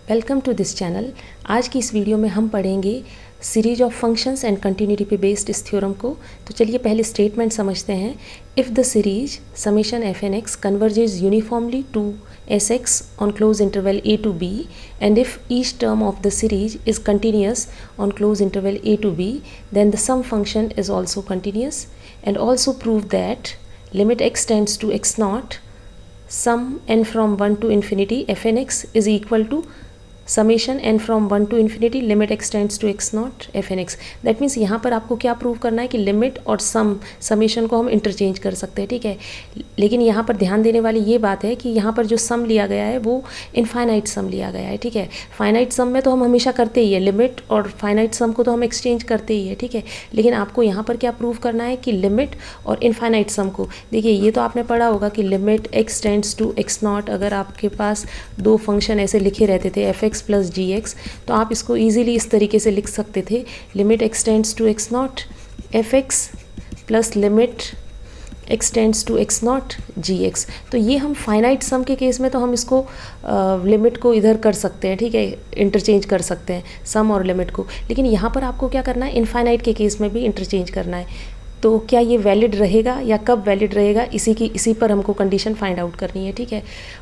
Welcome to this channel. आज की इस वीडियो में हम पढ़ेंगे series of functions and continuity पे बेस्ड इस थ्योरम को। तो चलिए पहले स्टेटमेंट समझते हैं। If the series summation F N X converges uniformly to S X on close interval A to B and if each term of the series is continuous on close interval A to B then the sum function is also continuous and also prove that limit X tends to X not sum n from 1 to infinity f n x is equal to summation n from 1 to infinity limit X tends to X not F N X. That means यहाँ पर आपको क्या prove करना है कि limit और summation को हम इंटरचेंज कर सकते हैं, ठीक है। लेकिन यहाँ पर ध्यान देने वाली ये बात है कि यहाँ पर जो सम लिया गया है वो इनफाइनाइट सम लिया गया है, ठीक है। फाइनाइट सम में तो हम हमेशा करते ही है, लिमिट और फाइनाइट सम को तो हम एक्सचेंज करते ही है, ठीक है। लेकिन आपको यहाँ पर क्या प्रूव करना है कि लिमिट और इनफाइनाइट सम को, देखिए ये तो आपने पढ़ा होगा कि limit X tends to X not, अगर आपके पास दो फंक्शन ऐसे लिखे रहते थे F X plus G X, तो आप इसको ईजिली इस तरीके से लिख सकते थे limit X tends to X not F X plus limit X tends to X not G X. तो ये हम फाइनाइट सम के केस में तो हम इसको लिमिट को इधर कर सकते हैं, ठीक है, इंटरचेंज कर सकते हैं सम और लिमिट को। लेकिन यहाँ पर आपको क्या करना है, इनफाइनाइट के केस में भी इंटरचेंज करना है। तो क्या ये वैलिड रहेगा या कब वैलिड रहेगा, इसी पर हमको कंडीशन फाइंड आउट करनी है, ठीक है।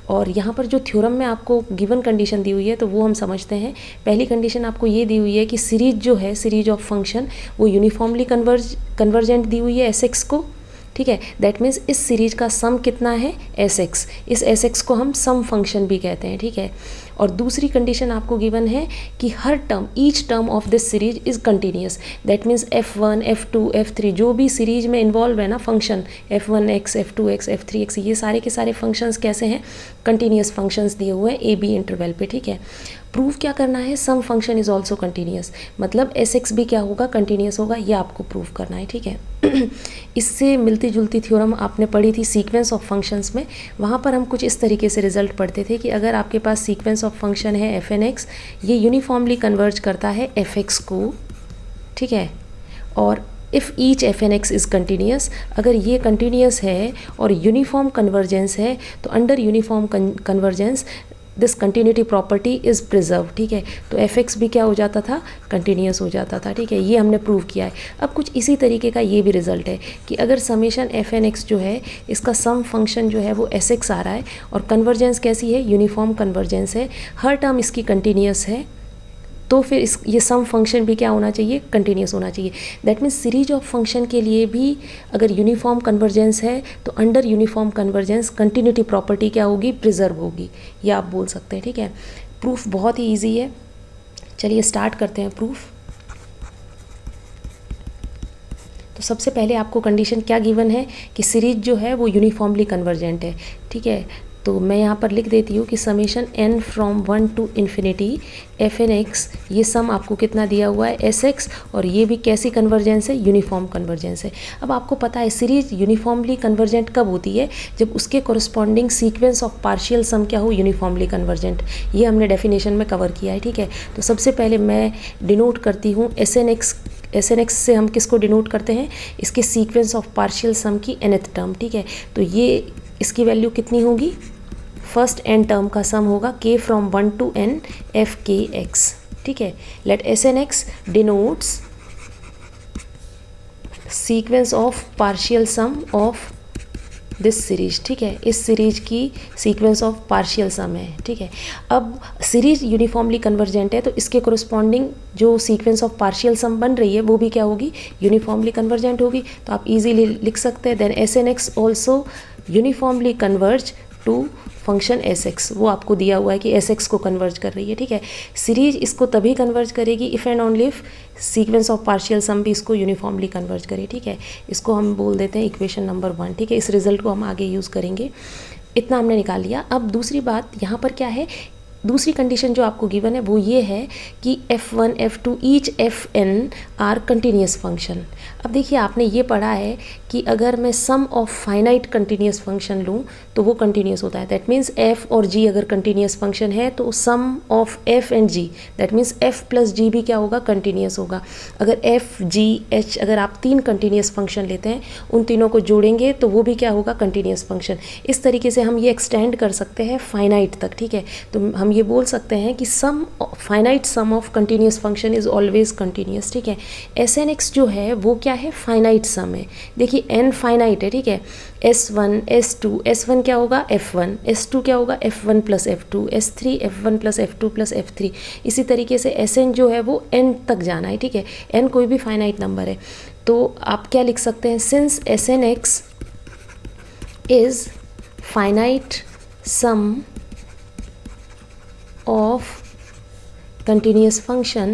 और यहाँ पर जो थ्योरम में आपको गिवन कंडीशन दी हुई है तो वो हम समझते हैं। पहली कंडीशन आपको ये दी हुई है कि सीरीज जो है, सीरीज ऑफ फंक्शन, वो यूनिफॉर्मली कन्वर्जेंट दी हुई है एस एक्स को, ठीक है। दैट मीन्स इस सीरीज का सम कितना है, एस एक्स। इस एस एक्स को हम सम फंक्शन भी कहते हैं, ठीक है। और दूसरी कंडीशन आपको गिवन है कि हर term, each term of this series is continuous. That means F1, F2, F3 जो भी सीरीज में इन्वॉल्व है ना फंक्शन, F1x, F2x, F3x, ये सारे के सारे फंक्शंस कैसे हैं, कंटिन्यूस फंक्शंस दिए हुए हैं ए बी इंटरवल पे, ठीक है। प्रूव क्या करना है, सम फंक्शन इज ऑल्सो कंटिन्यूस, मतलब एस एक्स भी क्या होगा, कंटिन्यूस होगा, ये आपको प्रूव करना है, ठीक है। इससे मिलती जुलती थ्योरम आपने पढ़ी थी सीक्वेंस ऑफ फंक्शंस में। वहाँ पर हम कुछ इस तरीके से रिजल्ट पढ़ते थे कि अगर आपके पास सीक्वेंस ऑफ फंक्शन है एफ एन एक्स, ये यूनिफॉर्मली कन्वर्ज करता है एफ एक्स को, ठीक है। और if each F N X is continuous, अगर ये कंटिन्यूस है और यूनिफॉर्म कन्वर्जेंस है तो under uniform convergence this continuity property is preserve, ठीक है। तो एफ एक्स भी क्या हो जाता था, कंटिन्यूस हो जाता था, ठीक है। ये हमने प्रूव किया है। अब कुछ इसी तरीके का ये भी रिजल्ट है कि अगर समेशन एफ एन एक्स जो है, इसका सम फंक्शन जो है वो एस एक्स आ रहा है और कन्वर्जेंस कैसी है, यूनिफॉर्म कन्वर्जेंस है, हर टर्म इसकी कंटिन्यूस है, तो फिर ये सम फंक्शन भी क्या होना चाहिए, कंटिन्यूस होना चाहिए। That means series of function के लिए भी अगर यूनिफॉर्म कन्वर्जेंस है तो under uniform convergence continuity property क्या होगी, प्रिजर्व होगी, ये आप बोल सकते हैं, ठीक है। प्रूफ बहुत ही ईजी है, चलिए स्टार्ट करते हैं प्रूफ। तो सबसे पहले आपको कंडीशन क्या गिवन है कि सीरीज जो है वो यूनिफॉर्मली कन्वर्जेंट है, ठीक है। तो मैं यहाँ पर लिख देती हूँ कि summation n from 1 to infinity F N X, ये सम आपको कितना दिया हुआ है, एस एक्स, और ये भी कैसी कन्वर्जेंस है, यूनिफॉर्म कन्वर्जेंस है। अब आपको पता है सीरीज यूनिफॉर्मली कन्वर्जेंट कब होती है, जब उसके कोरस्पॉन्डिंग सीक्वेंस ऑफ पार्शियल सम क्या हो, यूनिफॉर्मली कन्वर्जेंट। ये हमने डेफिनेशन में कवर किया है, ठीक है। तो सबसे पहले मैं डिनोट करती हूँ S N X. S N X से हम किसको डिनोट करते हैं, इसके सीक्वेंस ऑफ पार्शियल सम की nth टर्म, ठीक है। तो ये इसकी वैल्यू कितनी होगी, फर्स्ट n टर्म का सम होगा k from 1 to n F K X, ठीक है। Let S N X denotes sequence of partial sum of this series, ठीक है। इस सीरीज की सीक्वेंस ऑफ पार्शियल सम है, ठीक है। अब सीरीज यूनिफॉर्मली कन्वर्जेंट है तो इसके कोरस्पॉन्डिंग जो सीक्वेंस ऑफ पार्शियल सम बन रही है वो भी क्या होगी, यूनिफॉर्मली कन्वर्जेंट होगी। तो आप इजीली लिख सकते हैं then S N X also uniformly converge to function S X, वो आपको दिया हुआ है कि एस एक्स को कन्वर्ज कर रही है, ठीक है। सीरीज इसको तभी कन्वर्ज करेगी if and only if sequence of partial sum भी इसको यूनिफॉर्मली कन्वर्ज करे, ठीक है। इसको हम बोल देते हैं इक्वेशन नंबर 1, ठीक है। इस रिजल्ट को हम आगे यूज़ करेंगे। इतना हमने निकाल लिया। अब दूसरी बात यहाँ पर क्या है, दूसरी कंडीशन जो आपको गिवन है वो ये है कि F1, F2 each Fn are continuous function. अब देखिए आपने ये पढ़ा है कि अगर मैं sum of finite continuous function लूँ तो वो कंटिन्यूस होता है। दैट मीन्स एफ और जी अगर कंटिन्यूस फंक्शन है तो sum of F and G, that means F plus G भी क्या होगा, कंटिन्यूस होगा। अगर एफ जी एच अगर आप 3 कंटिन्यूस फंक्शन लेते हैं, उन तीनों को जोड़ेंगे तो वो भी क्या होगा, कंटिन्यूस फंक्शन। इस तरीके से हम ये एक्सटेंड कर सकते हैं फाइनाइट तक, ठीक है। तो हम ये बोल सकते हैं कि sum finite sum of continuous function is always continuous, ठीक है। एस एन एक्स जो है वो क्या है, फाइनाइट सम है। देखिए एन फाइनाइट है, ठीक है। S1 S2, S1 क्या होगा F1, S2 क्या होगा F1 plus F2, S3 F1 plus F2 plus F3। इसी तरीके से Sn जो है वो n तक जाना है, ठीक है। n कोई भी फाइनाइट नंबर है। तो आप क्या लिख सकते हैं, since Snx is finite sum of continuous function,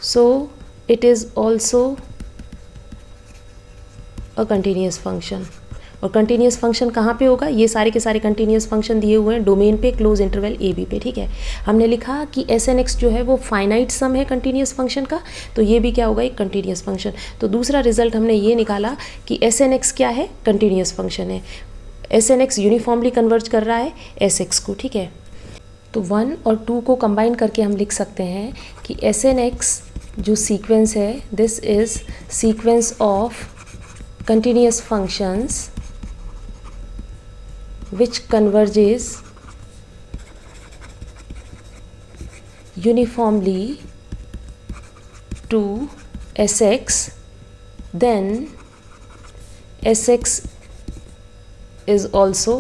so it is also a continuous function। और कंटिन्यूस फंक्शन कहाँ पे होगा, ये सारे के सारे कंटिन्यूस फंक्शन दिए हुए हैं डोमेन पे, क्लोज इंटरवल ए बी पे, ठीक है। हमने लिखा कि एस एन एक्स जो है वो फाइनाइट सम है कंटिन्यूस फंक्शन का, तो ये भी क्या होगा, एक कंटिन्यूस फंक्शन। तो दूसरा रिजल्ट हमने ये निकाला कि एस एन एक्स क्या है, कंटिन्यूस फंक्शन है। S N X uniformly converge कर रहा है एस एक्स को, ठीक है। तो 1 और 2 को कंबाइन करके हम लिख सकते हैं कि एस एन एक्स जो सीक्वेंस है, this is sequence of continuous functions which converges uniformly to Sx, then Sx is also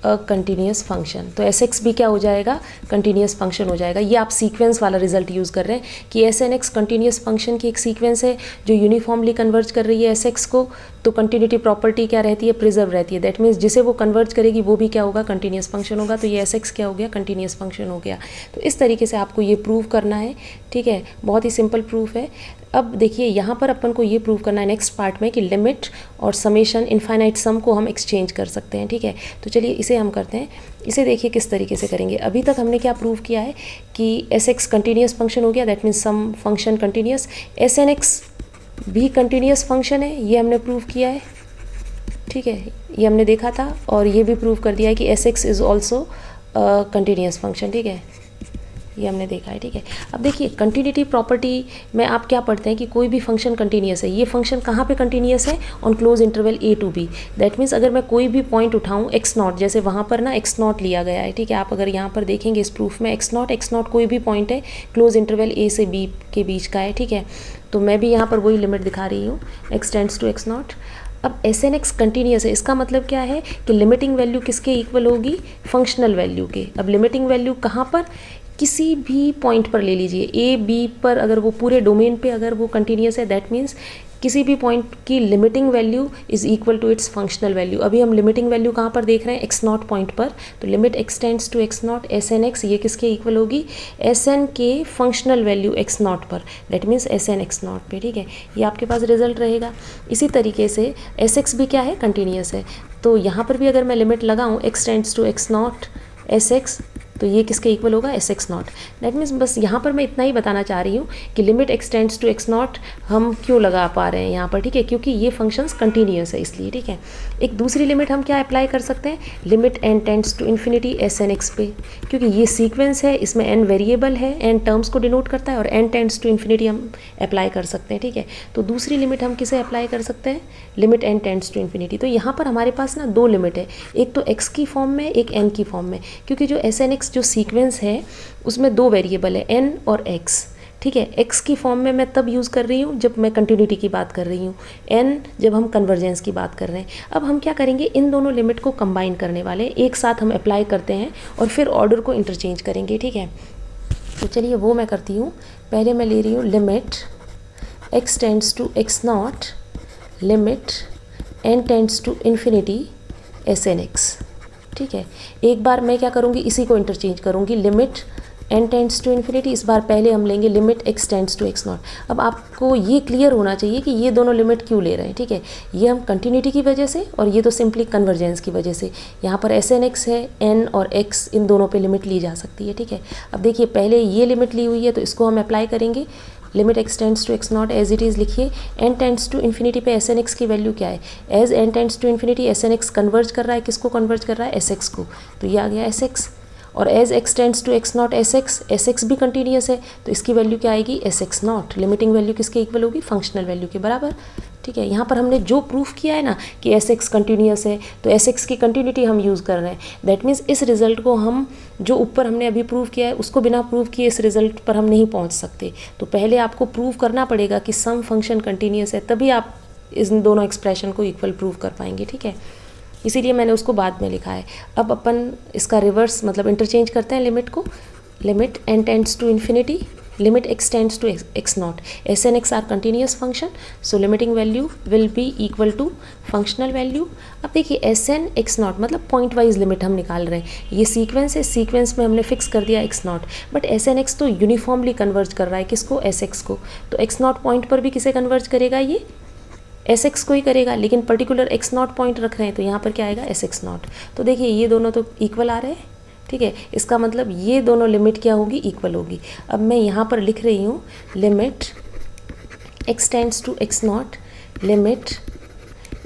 a continuous function. तो एस एक्स भी क्या हो जाएगा, कंटिन्यूस फंक्शन हो जाएगा। ये आप सीक्वेंस वाला रिजल्ट यूज़ कर रहे हैं कि S N X continuous function की एक सीक्वेंस है जो यूनिफॉर्मली कन्वर्ज कर रही है एस एक्स को, तो कंटिन्यूटी प्रॉपर्टी क्या रहती है, प्रिजर्व रहती है। दैट मीन्स जिसे वो कन्वर्ज करेगी वो भी क्या होगा, कंटिन्यूस फंक्शन होगा। तो ये एस एक्स क्या हो गया, कंटिन्यूस फंक्शन हो गया। तो इस तरीके से आपको ये प्रूव करना है, ठीक है। बहुत ही सिंपल प्रूफ है। अब देखिए यहाँ पर अपन को ये प्रूव करना है नेक्स्ट पार्ट में कि लिमिट और समेशन इनफाइनाइट सम को हम एक्सचेंज कर सकते हैं, ठीक है। तो चलिए इसे हम करते हैं। इसे देखिए किस तरीके से करेंगे। अभी तक हमने क्या प्रूव किया है कि एस एक्स कंटिन्यूस फंक्शन हो गया, that means sum function continuous. S N X भी कंटिन्यूस फंक्शन है, ये हमने प्रूव किया है, ठीक है। ये हमने देखा था और ये भी प्रूव कर दिया है कि S x is also continuous function, ठीक है। ये हमने देखा है, ठीक है। अब देखिए कंटिन्यूटी प्रॉपर्टी में आप क्या पढ़ते हैं कि कोई भी फंक्शन कंटिन्यूस है। ये फंक्शन कहाँ पे कंटिन्यूस है, on close interval A to B. That means अगर मैं कोई भी पॉइंट उठाऊँ एक्स नॉट, जैसे वहाँ पर ना एक्स नॉट लिया गया है, ठीक है। आप अगर यहाँ पर देखेंगे इस प्रूफ में एक्स नॉट कोई भी पॉइंट है क्लोज इंटरवल ए से बी के बीच का है, ठीक है। तो मैं भी यहाँ पर वही लिमिट दिखा रही हूँ, X tends to X not. अब एस एन एक्स कंटिन्यूस है, इसका मतलब क्या है कि लिमिटिंग वैल्यू किसके इक्वल होगी, फंक्शनल वैल्यू के। अब लिमिटिंग वैल्यू कहाँ पर, किसी भी पॉइंट पर ले लीजिए, ए बी पर, अगर वो पूरे डोमेन पे अगर वो कंटिन्यूस है, दैट मीन्स किसी भी पॉइंट की limiting value is equal to its functional value. अभी हम लिमिटिंग वैल्यू कहाँ पर देख रहे हैं, एक्स नॉट पॉइंट पर। तो limit X tends to X not S N X, ये किसके इक्वल होगी, एस एन के फंक्शनल वैल्यू एक्स नॉट पर, that means S N X not पे, ठीक है। ये आपके पास रिजल्ट रहेगा। इसी तरीके से एस एक्स भी क्या है, कंटिन्यूस है। तो यहाँ पर भी अगर मैं लिमिट लगाऊँ X tends to X not S X, तो ये किसके इक्वल होगा, S X not. That means बस यहाँ पर मैं इतना ही बताना चाह रही हूँ कि limit X tends to X not हम क्यों लगा पा रहे हैं यहाँ पर, ठीक है, क्योंकि ये फंक्शंस कंटिन्यूस है इसलिए, ठीक है। एक दूसरी लिमिट हम क्या अप्लाई कर सकते हैं, limit N tends to infinity S N X पे, क्योंकि ये सीक्वेंस है, इसमें एन वेरिएबल है, एन टर्म्स को डिनोट करता है, और एन टेंड्स टू इन्फिनिटी हम अप्लाई कर सकते हैं, ठीक है। तो दूसरी लिमिट हम किसे अप्लाई कर सकते हैं, limit N tends to infinity. तो यहाँ पर हमारे पास ना 2 लिमिट है, एक तो एक्स की फॉर्म में, एक एन की फॉर्म में, क्योंकि जो एस एन एक्स जो सीक्वेंस है उसमें 2 वेरिएबल है, एन और एक्स, ठीक है। एक्स की फॉर्म में मैं तब यूज़ कर रही हूँ जब मैं कंटिन्यूटी की बात कर रही हूँ, एन जब हम कन्वर्जेंस की बात कर रहे हैं। अब हम क्या करेंगे, इन दोनों लिमिट को कंबाइन करने वाले, एक साथ हम अप्लाई करते हैं और फिर ऑर्डर को इंटरचेंज करेंगे, ठीक है। तो चलिए वो मैं करती हूँ। पहले मैं ले रही हूँ limit X tends to X not, limit N tends to infinity S N X, ठीक है। एक बार मैं क्या करूँगी, इसी को इंटरचेंज करूँगी, limit N tends to infinity, इस बार पहले हम लेंगे limit X tends to X not. अब आपको ये क्लियर होना चाहिए कि ये दोनों लिमिट क्यों ले रहे हैं, ठीक है। ये हम कंटिन्यूटी की वजह से और ये तो सिंपली कन्वर्जेंस की वजह से। यहाँ पर एस एन एक्स है, एन और एक्स, इन दोनों पे लिमिट ली जा सकती है, ठीक है। अब देखिए पहले ये लिमिट ली हुई है तो इसको हम अप्लाई करेंगे, limit X tends to X not as it is लिखिए, एन टेंड्स टू इन्फिनिटी पे एस एन एक्स की वैल्यू क्या है, as N tends to infinity S N X converge कर रहा है, किसको कन्वर्ज कर रहा है, एस एक्स को, तो ये आ गया एस एक्स। और as X tends to X not S X भी कंटिन्यूस है, तो इसकी वैल्यू क्या आएगी, S X not, limiting value किसके इक्वल होगी, फंक्शनल वैल्यू के बराबर। ठीक है, यहाँ पर हमने जो प्रूफ किया है ना कि एस एक्स कंटिन्यूस है, तो एस एक्स की कंटिन्यूटी हम यूज़ कर रहे हैं। दैट मीन्स इस रिजल्ट को हम जो ऊपर हमने अभी प्रूव किया है उसको बिना प्रूव किए इस रिजल्ट पर हम नहीं पहुँच सकते। तो पहले आपको प्रूव करना पड़ेगा कि सम फंक्शन कंटिन्यूस है, तभी आप इन दोनों एक्सप्रेशन को इक्वल प्रूव कर पाएंगे। ठीक है, इसीलिए मैंने उसको बाद में लिखा है। अब अपन इसका रिवर्स मतलब इंटरचेंज करते हैं लिमिट को, limit N tends to infinity limit X tends to X not, S N X are continuous function, so limiting value will be equal to functional value. अब देखिए एस एन एक्स नॉट मतलब pointwise limit हम निकाल रहे हैं, ये sequence है, sequence में हमने फिक्स कर दिया X not, but S N X तो यूनिफॉर्मली कन्वर्ज कर रहा है किसको, एस एक्स को, तो एक्स नॉट पॉइंट पर भी किसे कन्वर्ज करेगा, ये एस एक्स को ही करेगा, लेकिन पर्टिकुलर एक्स नॉट पॉइंट रख रहे हैं तो यहाँ पर क्या आएगा, एस एक्स नॉट। तो देखिए ये दोनों तो इक्वल आ रहे हैं। ठीक है, इसका मतलब ये दोनों लिमिट क्या होगी, इक्वल होगी। अब मैं यहाँ पर लिख रही हूँ limit X tends to X not limit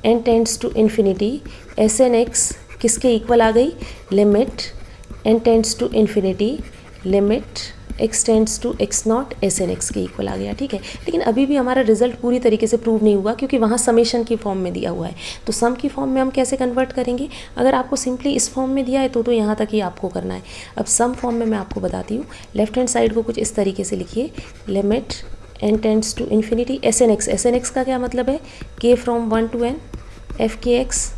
N tends to infinity S N X किसके इक्वल आ गई, limit N tends to infinity limit X tends to X not S N X के इक्वल आ गया। ठीक है, लेकिन अभी भी हमारा रिजल्ट पूरी तरीके से प्रूव नहीं हुआ क्योंकि वहाँ समेशन की फॉर्म में दिया हुआ है। तो सम की फॉर्म में हम कैसे कन्वर्ट करेंगे, अगर आपको सिंपली इस फॉर्म में दिया है तो यहाँ तक ही आपको करना है। अब सम फॉर्म में मैं आपको बताती हूँ, लेफ्ट हैंड साइड को कुछ इस तरीके से लिखिए, limit N tends to infinity S N X का क्या मतलब है, K from 1 to n F K X.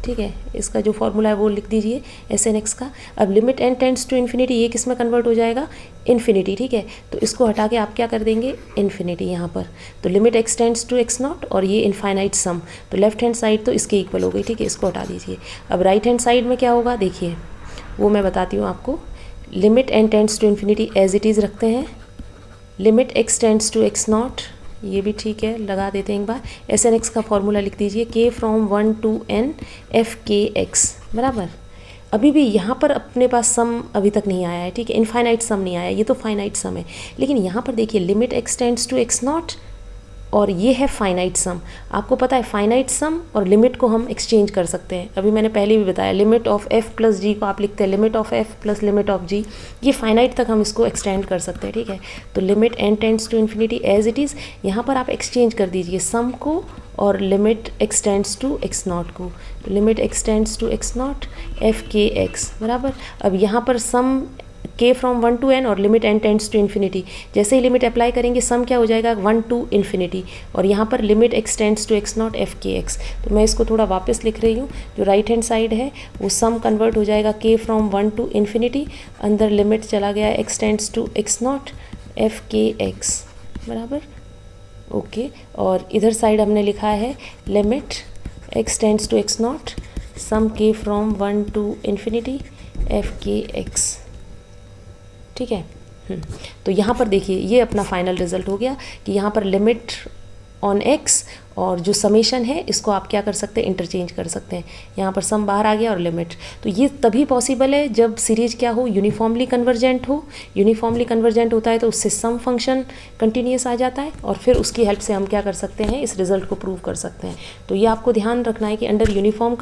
ठीक है, इसका जो फॉर्मूला है वो लिख दीजिए एस एन एक्स का। अब limit N tends to infinity ये किस में कन्वर्ट हो जाएगा, इन्फिनिटी। ठीक है, तो इसको हटा के आप क्या कर देंगे, इन्फिनिटी यहाँ पर, तो limit X tends to X not और ये इनफाइनाइट सम, तो लेफ्ट हैंड साइड तो इसके इक्वल हो गई। ठीक है, इसको हटा दीजिए। अब राइट हैंड साइड में क्या होगा देखिए, वो मैं बताती हूँ आपको। Limit N tends to infinity as it is रखते हैं, limit X tends to X not, ये भी ठीक है, लगा देते हैं एक बार। एस एन एक्स का फॉर्मूला लिख दीजिए, K from 1 to n F K X बराबर। अभी भी यहाँ पर अपने पास सम अभी तक नहीं आया है। ठीक है, इनफाइनाइट सम नहीं आया, ये तो फाइनाइट सम है। लेकिन यहाँ पर देखिए limit X tends to X not और ये है फाइनाइट सम। आपको पता है फाइनाइट सम और लिमिट को हम एक्सचेंज कर सकते हैं, अभी मैंने पहले भी बताया, limit of F plus G को आप लिखते हैं limit of F plus limit of G, ये फाइनाइट तक हम इसको एक्सटेंड कर सकते हैं। ठीक है, तो limit N tends to infinity as it is, यहाँ पर आप एक्सचेंज कर दीजिए सम को और limit X tends to X not को, तो limit X tends to X not F K X बराबर। अब यहाँ पर sum K from 1 to n और limit N tends to infinity, जैसे ही लिमिट अप्लाई करेंगे सम क्या हो जाएगा 1 to इन्फिनिटी, और यहाँ पर limit X tends to X not F K X. तो मैं इसको थोड़ा वापस लिख रही हूँ, जो राइट हैंड साइड है वो सम कन्वर्ट हो जाएगा के फ्रॉम 1 to इन्फिनिटी, अंदर लिमिट चला गया X tends to X not F K X बराबर। ओके, और इधर साइड हमने लिखा है limit X tends to X not sum K from 1 to infinity F K X. ठीक है, तो यहाँ पर देखिए ये अपना फाइनल रिजल्ट हो गया कि यहाँ पर लिमिट ऑन एक्स और जो समेशन है इसको आप क्या कर सकते हैं, इंटरचेंज कर सकते हैं। यहाँ पर सम बाहर आ गया और लिमिट, तो ये तभी पॉसिबल है जब सीरीज क्या हो, यूनिफॉर्मली कन्वर्जेंट हो। यूनिफॉर्मली कन्वर्जेंट होता है तो उससे सम फंक्शन कंटिन्यूस आ जाता है और फिर उसकी हेल्प से हम क्या कर सकते हैं, इस रिजल्ट को प्रूव कर सकते हैं। तो ये आपको ध्यान रखना है कि under uniform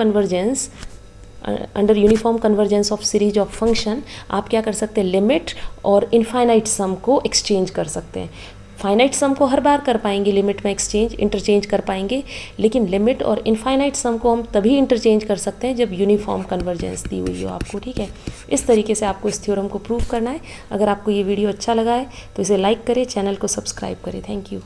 convergence of series of function आप क्या कर सकते हैं, लिमिट और इनफाइनाइट सम को एक्सचेंज कर सकते हैं। फाइनाइट सम को हर बार कर पाएंगे लिमिट में इंटरचेंज कर पाएंगे, लेकिन लिमिट और इनफाइनाइट सम को हम तभी इंटरचेंज कर सकते हैं जब यूनिफॉर्म कन्वर्जेंस दी हुई हो आपको। ठीक है, इस तरीके से आपको इस थ्योरम को प्रूव करना है। अगर आपको ये वीडियो अच्छा लगा है तो इसे लाइक करें, चैनल को सब्सक्राइब करें। Thank you.